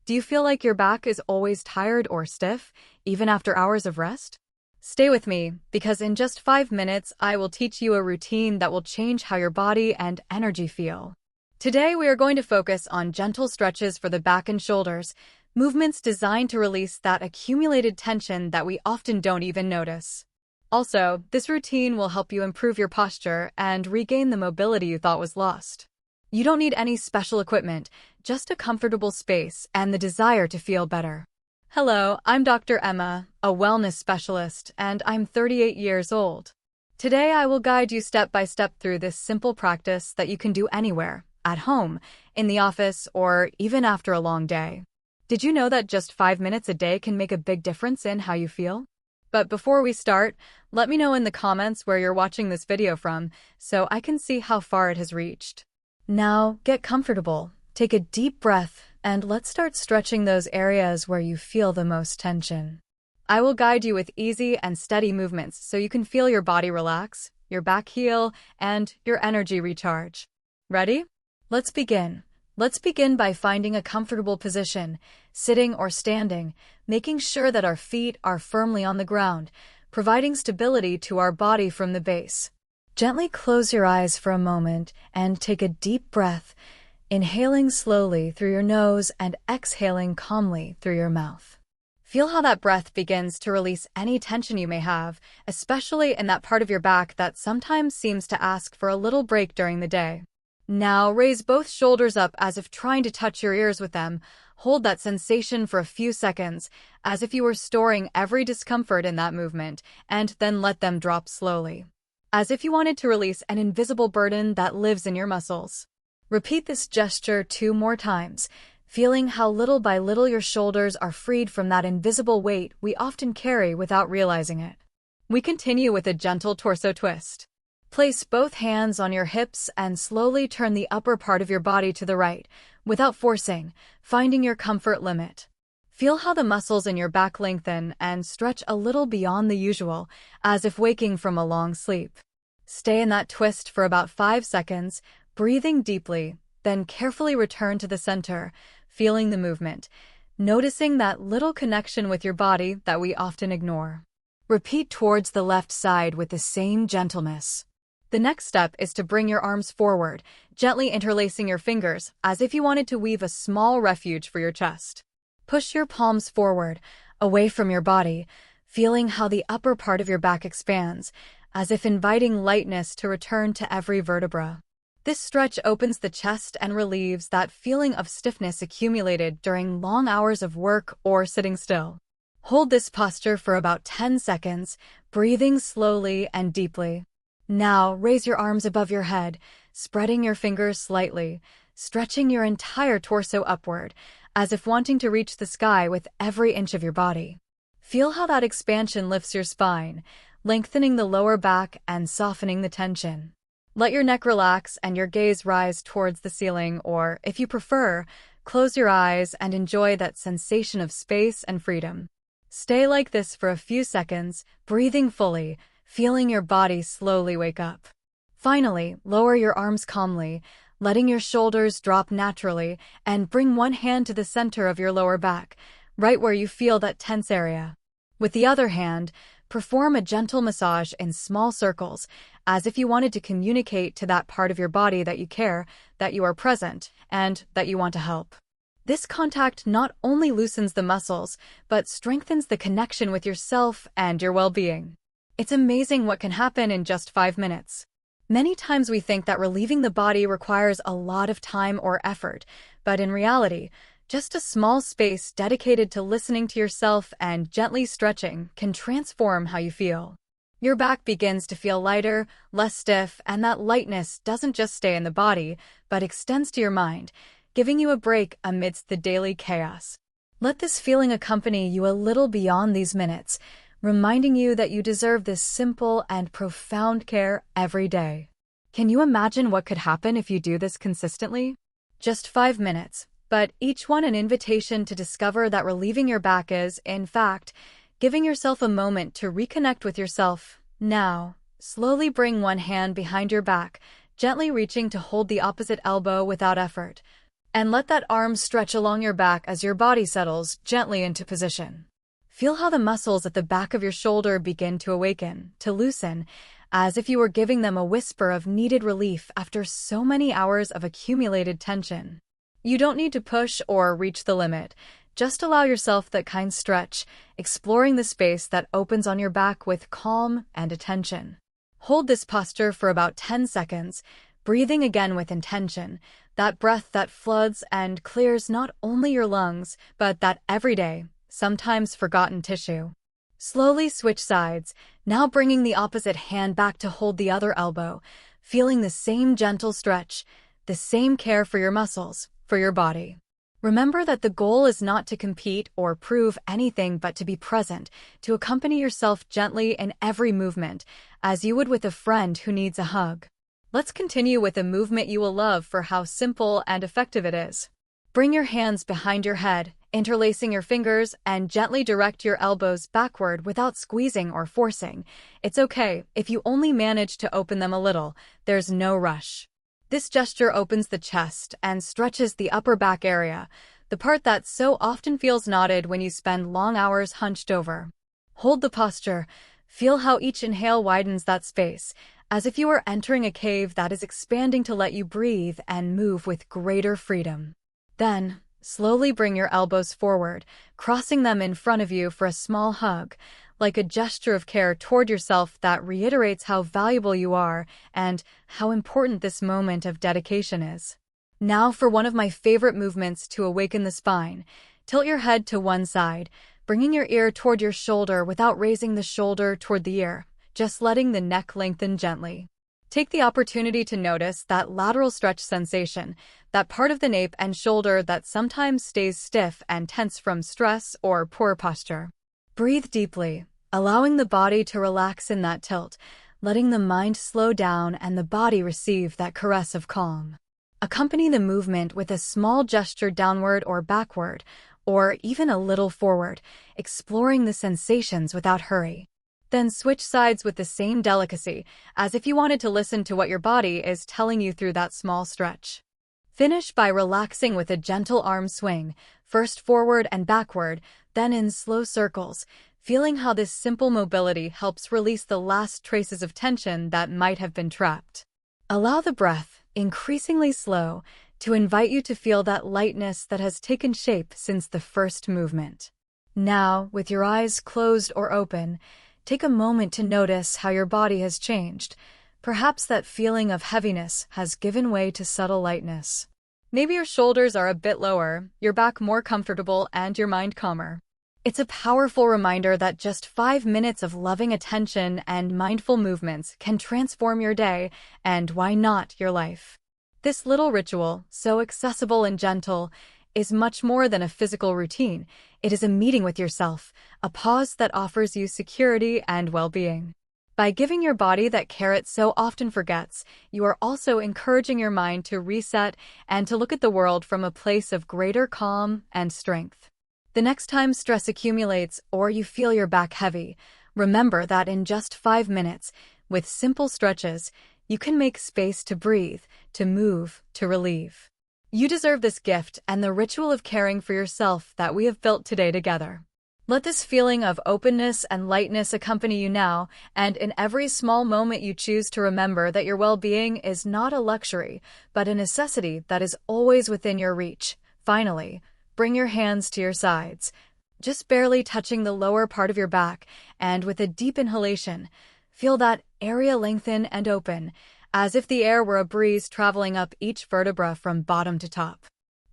Do you feel like your back is always tired or stiff, even after hours of rest? Stay with me, because in just 5 minutes, I will teach you a routine that will change how your body and energy feel. Today, we are going to focus on gentle stretches for the back and shoulders, movements designed to release that accumulated tension that we often don't even notice. Also, this routine will help you improve your posture and regain the mobility you thought was lost. You don't need any special equipment, just a comfortable space and the desire to feel better. Hello, I'm Dr. Emma, a wellness specialist, and I'm 38 years old. Today I will guide you step by step through this simple practice that you can do anywhere, at home, in the office, or even after a long day. Did you know that just 5 minutes a day can make a big difference in how you feel? But before we start, let me know in the comments where you're watching this video from, so I can see how far it has reached. Now, get comfortable, take a deep breath, and let's start stretching those areas where you feel the most tension. I will guide you with easy and steady movements so you can feel your body relax, your back heal, and your energy recharge. Ready? Let's begin. Let's begin by finding a comfortable position, sitting or standing, making sure that our feet are firmly on the ground, providing stability to our body from the base. Gently close your eyes for a moment and take a deep breath, inhaling slowly through your nose and exhaling calmly through your mouth. Feel how that breath begins to release any tension you may have, especially in that part of your back that sometimes seems to ask for a little break during the day. Now, raise both shoulders up as if trying to touch your ears with them. Hold that sensation for a few seconds, as if you were storing every discomfort in that movement, and then let them drop slowly, as if you wanted to release an invisible burden that lives in your muscles. Repeat this gesture 2 more times, feeling how little by little your shoulders are freed from that invisible weight we often carry without realizing it. We continue with a gentle torso twist. Place both hands on your hips and slowly turn the upper part of your body to the right, without forcing, finding your comfort limit. Feel how the muscles in your back lengthen and stretch a little beyond the usual, as if waking from a long sleep. Stay in that twist for about 5 seconds, breathing deeply, then carefully return to the center, feeling the movement, noticing that little connection with your body that we often ignore. Repeat towards the left side with the same gentleness. The next step is to bring your arms forward, gently interlacing your fingers as if you wanted to weave a small refuge for your chest. Push your palms forward, away from your body, feeling how the upper part of your back expands, as if inviting lightness to return to every vertebra. This stretch opens the chest and relieves that feeling of stiffness accumulated during long hours of work or sitting still. Hold this posture for about 10 seconds, breathing slowly and deeply. Now, raise your arms above your head, spreading your fingers slightly, stretching your entire torso upward, as if wanting to reach the sky with every inch of your body. Feel how that expansion lifts your spine, lengthening the lower back and softening the tension. Let your neck relax and your gaze rise towards the ceiling, or, if you prefer, close your eyes and enjoy that sensation of space and freedom. Stay like this for a few seconds, breathing fully, feeling your body slowly wake up. Finally, lower your arms calmly, letting your shoulders drop naturally, and bring one hand to the center of your lower back, right where you feel that tense area. With the other hand, perform a gentle massage in small circles, as if you wanted to communicate to that part of your body that you care, that you are present, and that you want to help. This contact not only loosens the muscles, but strengthens the connection with yourself and your well-being. It's amazing what can happen in just 5 minutes. Many times we think that relieving the body requires a lot of time or effort, but in reality, just a small space dedicated to listening to yourself and gently stretching can transform how you feel. Your back begins to feel lighter, less stiff, and that lightness doesn't just stay in the body, but extends to your mind, giving you a break amidst the daily chaos. Let this feeling accompany you a little beyond these minutes, reminding you that you deserve this simple and profound care every day. Can you imagine what could happen if you do this consistently? Just 5 minutes, but each one an invitation to discover that relieving your back is, in fact, giving yourself a moment to reconnect with yourself. Now, slowly bring one hand behind your back, gently reaching to hold the opposite elbow without effort. And let that arm stretch along your back as your body settles gently into position. Feel how the muscles at the back of your shoulder begin to awaken, to loosen, as if you were giving them a whisper of needed relief after so many hours of accumulated tension. You don't need to push or reach the limit. Just allow yourself that kind stretch, exploring the space that opens on your back with calm and attention. Hold this posture for about 10 seconds, breathing again with intention, that breath that floods and clears not only your lungs, but that everyday, sometimes forgotten tissue. Slowly switch sides, now bringing the opposite hand back to hold the other elbow, feeling the same gentle stretch, the same care for your muscles, for your body. Remember that the goal is not to compete or prove anything but to be present, to accompany yourself gently in every movement, as you would with a friend who needs a hug. Let's continue with a movement you will love for how simple and effective it is. Bring your hands behind your head, interlacing your fingers, and gently direct your elbows backward without squeezing or forcing. It's okay if you only manage to open them a little, there's no rush. This gesture opens the chest and stretches the upper back area, the part that so often feels knotted when you spend long hours hunched over. Hold the posture. Feel how each inhale widens that space, as if you were entering a cave that is expanding to let you breathe and move with greater freedom. Then, slowly bring your elbows forward, crossing them in front of you for a small hug, like a gesture of care toward yourself that reiterates how valuable you are and how important this moment of dedication is. Now for one of my favorite movements to awaken the spine. Tilt your head to one side, bringing your ear toward your shoulder without raising the shoulder toward the ear, just letting the neck lengthen gently. Take the opportunity to notice that lateral stretch sensation, that part of the nape and shoulder that sometimes stays stiff and tense from stress or poor posture. Breathe deeply, allowing the body to relax in that tilt, letting the mind slow down and the body receive that caress of calm. Accompany the movement with a small gesture downward or backward, or even a little forward, exploring the sensations without hurry. Then switch sides with the same delicacy, as if you wanted to listen to what your body is telling you through that small stretch. Finish by relaxing with a gentle arm swing, first forward and backward, then in slow circles, feeling how this simple mobility helps release the last traces of tension that might have been trapped. Allow the breath, increasingly slow, to invite you to feel that lightness that has taken shape since the first movement. Now, with your eyes closed or open, take a moment to notice how your body has changed. Perhaps that feeling of heaviness has given way to subtle lightness. Maybe your shoulders are a bit lower, your back more comfortable, and your mind calmer. It's a powerful reminder that just 5 minutes of loving attention and mindful movements can transform your day, and why not your life? This little ritual, so accessible and gentle, is much more than a physical routine. It is a meeting with yourself, a pause that offers you security and well-being. By giving your body that care it so often forgets, you are also encouraging your mind to reset and to look at the world from a place of greater calm and strength. The next time stress accumulates or you feel your back heavy, remember that in just 5 minutes, with simple stretches, you can make space to breathe, to move, to relieve. You deserve this gift and the ritual of caring for yourself that we have built today together. Let this feeling of openness and lightness accompany you now, and in every small moment you choose to remember that your well-being is not a luxury, but a necessity that is always within your reach. Finally, bring your hands to your sides, just barely touching the lower part of your back, and with a deep inhalation, feel that area lengthen and open, as if the air were a breeze traveling up each vertebra from bottom to top.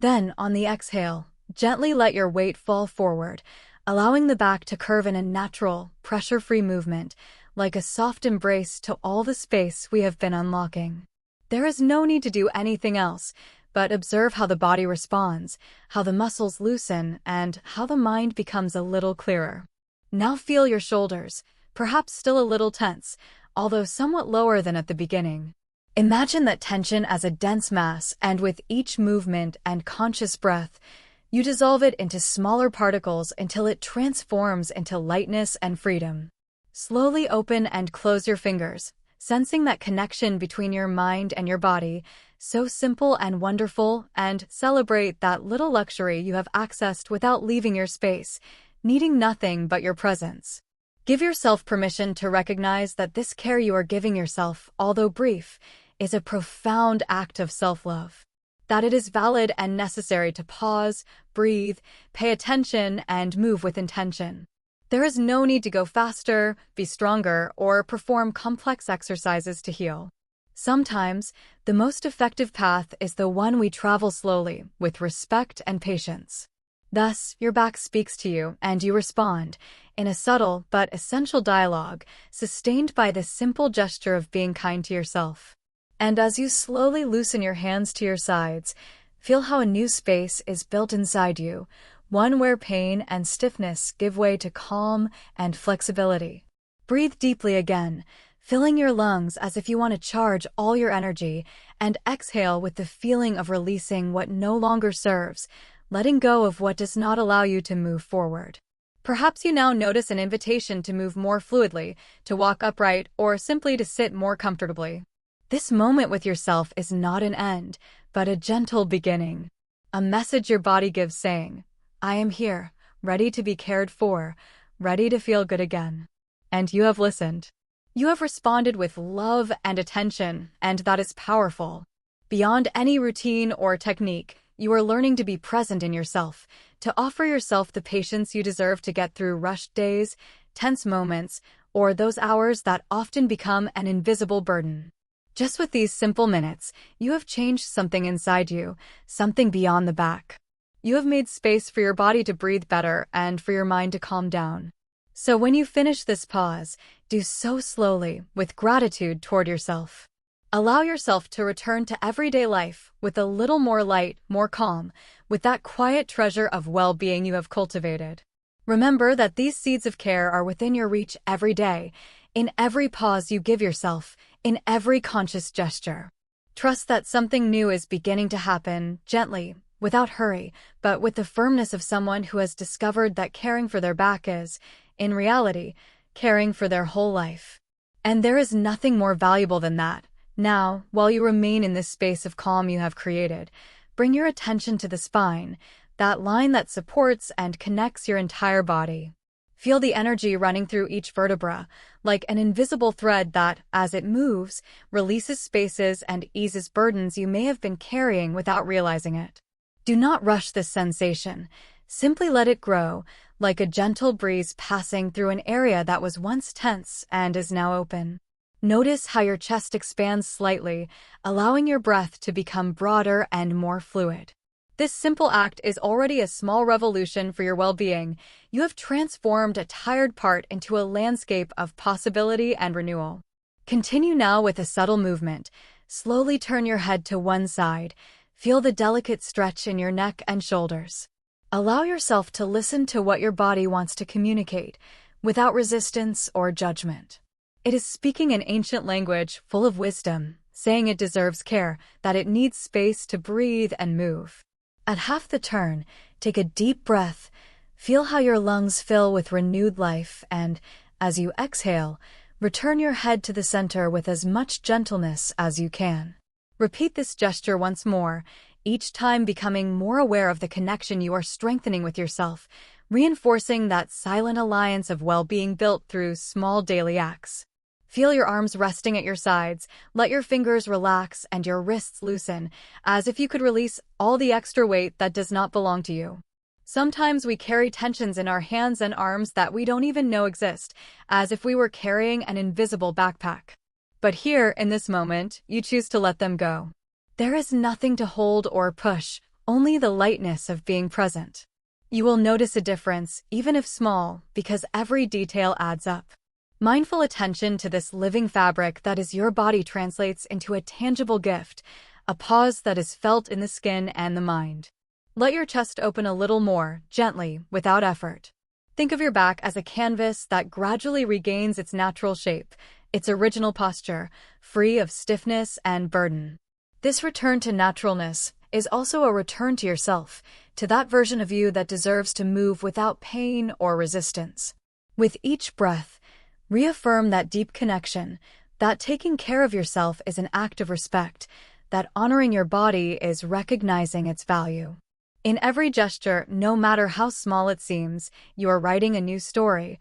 Then, on the exhale, gently let your weight fall forward, allowing the back to curve in a natural, pressure-free movement, like a soft embrace to all the space we have been unlocking. There is no need to do anything else, but observe how the body responds, how the muscles loosen, and how the mind becomes a little clearer. Now feel your shoulders, perhaps still a little tense, although somewhat lower than at the beginning. Imagine that tension as a dense mass, and with each movement and conscious breath, you dissolve it into smaller particles until it transforms into lightness and freedom. Slowly open and close your fingers, sensing that connection between your mind and your body, So simple and wonderful, and celebrate that little luxury you have accessed without leaving your space, needing nothing but your presence. Give yourself permission to recognize that this care you are giving yourself, although brief, is a profound act of self-love. That it is valid and necessary to pause, breathe, pay attention, and move with intention. There is no need to go faster, be stronger, or perform complex exercises to heal. Sometimes, the most effective path is the one we travel slowly, with respect and patience. Thus, your back speaks to you, and you respond, in a subtle but essential dialogue, sustained by the simple gesture of being kind to yourself. And as you slowly loosen your hands to your sides, feel how a new space is built inside you, one where pain and stiffness give way to calm and flexibility. Breathe deeply again, filling your lungs as if you want to charge all your energy, and exhale with the feeling of releasing what no longer serves, letting go of what does not allow you to move forward. Perhaps you now notice an invitation to move more fluidly, to walk upright, or simply to sit more comfortably. This moment with yourself is not an end, but a gentle beginning. A message your body gives saying, "I am here, ready to be cared for, ready to feel good again." And you have listened. You have responded with love and attention, and that is powerful. Beyond any routine or technique, you are learning to be present in yourself, to offer yourself the patience you deserve to get through rushed days, tense moments, or those hours that often become an invisible burden. Just with these simple minutes, you have changed something inside you, something beyond the back. You have made space for your body to breathe better and for your mind to calm down. So when you finish this pause, do so slowly, with gratitude toward yourself. Allow yourself to return to everyday life with a little more light, more calm, with that quiet treasure of well-being you have cultivated. Remember that these seeds of care are within your reach every day, in every pause you give yourself, in every conscious gesture. Trust that something new is beginning to happen, gently, without hurry, but with the firmness of someone who has discovered that caring for their back is, in reality, caring for their whole life. And there is nothing more valuable than that. Now, while you remain in this space of calm you have created, bring your attention to the spine, that line that supports and connects your entire body. Feel the energy running through each vertebra, like an invisible thread that, as it moves, releases spaces and eases burdens you may have been carrying without realizing it. Do not rush this sensation. Simply let it grow, like a gentle breeze passing through an area that was once tense and is now open. Notice how your chest expands slightly, allowing your breath to become broader and more fluid. This simple act is already a small revolution for your well-being. You have transformed a tired part into a landscape of possibility and renewal. Continue now with a subtle movement. Slowly turn your head to one side. Feel the delicate stretch in your neck and shoulders. Allow yourself to listen to what your body wants to communicate, without resistance or judgment. It is speaking an ancient language full of wisdom, saying it deserves care, that it needs space to breathe and move. At half the turn, take a deep breath, feel how your lungs fill with renewed life, and, as you exhale, return your head to the center with as much gentleness as you can. Repeat this gesture once more, each time becoming more aware of the connection you are strengthening with yourself, reinforcing that silent alliance of well-being built through small daily acts. Feel your arms resting at your sides, let your fingers relax and your wrists loosen, as if you could release all the extra weight that does not belong to you. Sometimes we carry tensions in our hands and arms that we don't even know exist, as if we were carrying an invisible backpack. But here, in this moment, you choose to let them go. There is nothing to hold or push, only the lightness of being present. You will notice a difference, even if small, because every detail adds up. Mindful attention to this living fabric that is your body translates into a tangible gift, a pause that is felt in the skin and the mind. Let your chest open a little more, gently, without effort. Think of your back as a canvas that gradually regains its natural shape, its original posture, free of stiffness and burden. This return to naturalness is also a return to yourself, to that version of you that deserves to move without pain or resistance. With each breath, reaffirm that deep connection, that taking care of yourself is an act of respect, that honoring your body is recognizing its value. In every gesture, no matter how small it seems, you are writing a new story,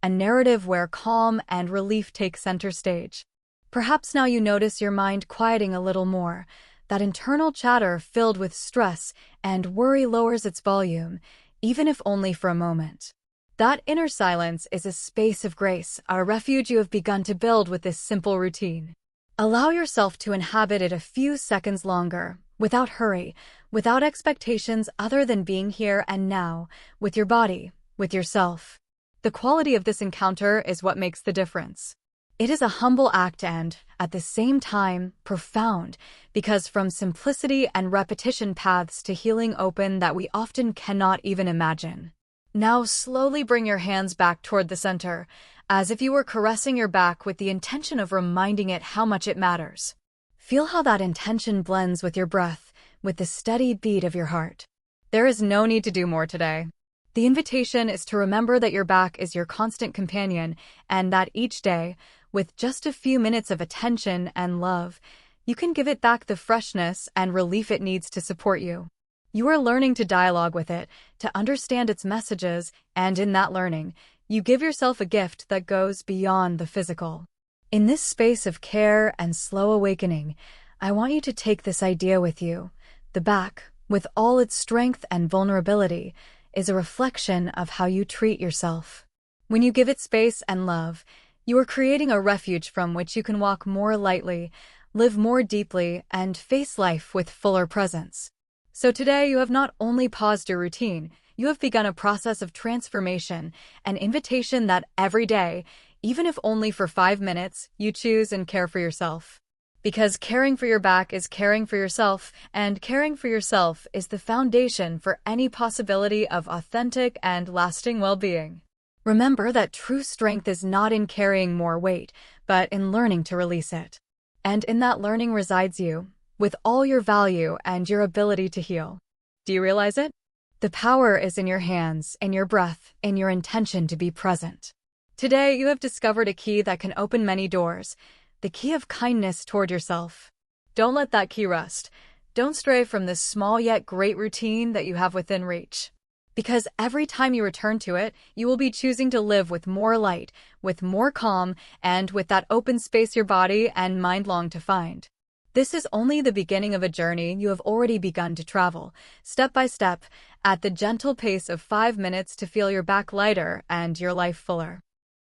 a narrative where calm and relief take center stage. Perhaps now you notice your mind quieting a little more. That internal chatter filled with stress and worry lowers its volume, even if only for a moment. That inner silence is a space of grace, a refuge you have begun to build with this simple routine. Allow yourself to inhabit it a few seconds longer, without hurry, without expectations other than being here and now, with your body, with yourself. The quality of this encounter is what makes the difference. It is a humble act and, at the same time, profound, because from simplicity and repetition paths to healing open that we often cannot even imagine. Now slowly bring your hands back toward the center, as if you were caressing your back with the intention of reminding it how much it matters. Feel how that intention blends with your breath, with the steady beat of your heart. There is no need to do more today. The invitation is to remember that your back is your constant companion and that each day, with just a few minutes of attention and love, you can give it back the freshness and relief it needs to support you. You are learning to dialogue with it, to understand its messages, and in that learning, you give yourself a gift that goes beyond the physical. In this space of care and slow awakening, I want you to take this idea with you. The back, with all its strength and vulnerability, is a reflection of how you treat yourself. When you give it space and love, you are creating a refuge from which you can walk more lightly, live more deeply, and face life with fuller presence. So today you have not only paused your routine, you have begun a process of transformation, an invitation that every day, even if only for 5 minutes, you choose and care for yourself. Because caring for your back is caring for yourself, and caring for yourself is the foundation for any possibility of authentic and lasting well-being. Remember that true strength is not in carrying more weight, but in learning to release it. And in that learning resides you, with all your value and your ability to heal. Do you realize it? The power is in your hands, in your breath, in your intention to be present. Today, you have discovered a key that can open many doors, the key of kindness toward yourself. Don't let that key rust. Don't stray from this small yet great routine that you have within reach. Because every time you return to it, you will be choosing to live with more light, with more calm, and with that open space your body and mind long to find. This is only the beginning of a journey you have already begun to travel, step by step, at the gentle pace of 5 minutes to feel your back lighter and your life fuller.